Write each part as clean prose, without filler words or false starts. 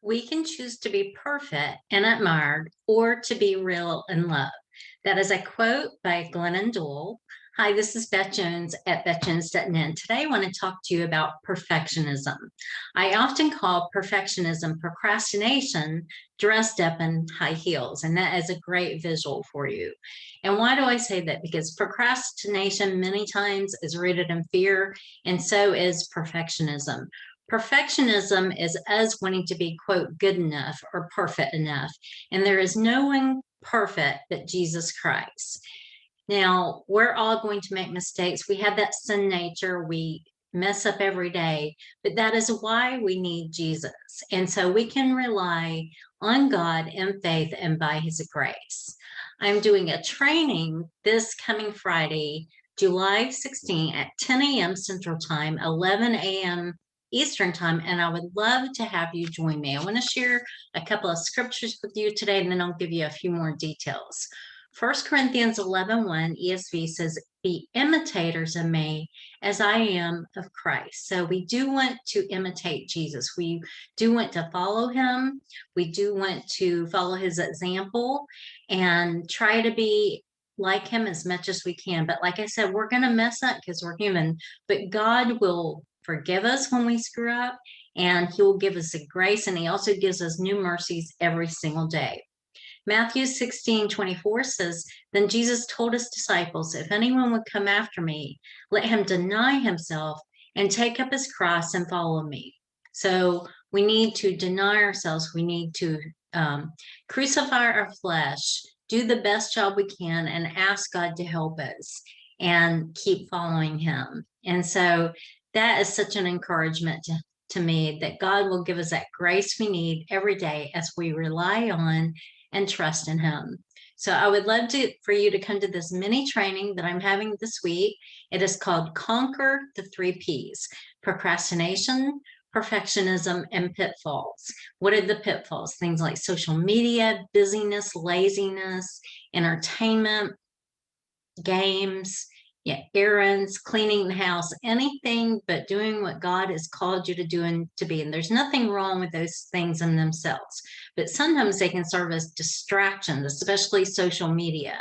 We can choose to be perfect and admired or to be real and loved. That is a quote by Glennon Doyle. Hi, this is Beth Jones at bethjones.net. Today I want to talk to you about perfectionism. I often call perfectionism procrastination dressed up in high heels, and that is a great visual for you. And why do I say that? Because procrastination many times is rooted in fear, and so is perfectionism. Perfectionism is us wanting to be, quote, good enough or perfect enough. And there is no one perfect but Jesus Christ. Now, we're all going to make mistakes. We have that sin nature. We mess up every day, but that is why we need Jesus. And so we can rely on God in faith and by his grace. I'm doing a training this coming Friday, July 16 at 10 a.m. Central Time, 11 a.m. Eastern Time, and I would love to have you join me. I want to share a couple of scriptures with you today, and then I'll give you a few more details. 1 Corinthians 11:1 ESV says, be imitators of me as I am of Christ. So we do want to imitate Jesus. We do want to follow him. We do want to follow his example and try to be like him as much as we can. But like I said, we're going to mess up because we're human, but God will forgive us when we screw up, and he will give us a grace, and he also gives us new mercies every single day. Matthew 16:24 says, then Jesus told his disciples, if anyone would come after me, let him deny himself and take up his cross and follow me. So we need to deny ourselves. We need to crucify our flesh, do the best job we can, and ask God to help us and keep following him. And so that is such an encouragement to me, that God will give us that grace we need every day as we rely on and trust in him. So I would love for you to come to this mini training that I'm having this week. It is called Conquer the 3 Ps: procrastination, perfectionism, and pitfalls. What are the pitfalls? Things like social media, busyness, laziness, entertainment, games, errands, cleaning the house, anything but doing what God has called you to do and to be. And there's nothing wrong with those things in themselves, but sometimes they can serve as distractions, especially social media.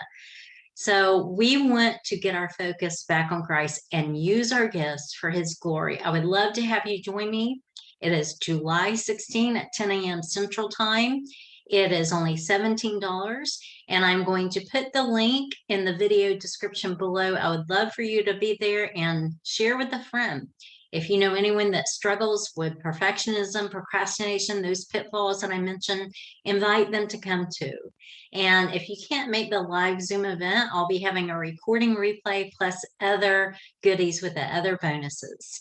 So we want to get our focus back on Christ and use our gifts for his glory. I would love to have you join me. It is July 16 at 10 a.m. Central Time. It is only $17, and I'm going to put the link in the video description below. I would love for you to be there and share with a friend. If you know anyone that struggles with perfectionism, procrastination, those pitfalls that I mentioned, invite them to come too. And if you can't make the live Zoom event, I'll be having a recording replay plus other goodies with the other bonuses.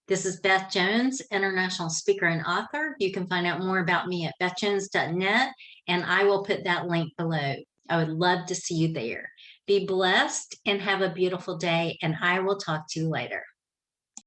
This is Beth Jones, international speaker and author. You can find out more about me at bethjones.net, and I will put that link below. I would love to see you there. Be blessed and have a beautiful day, and I will talk to you later.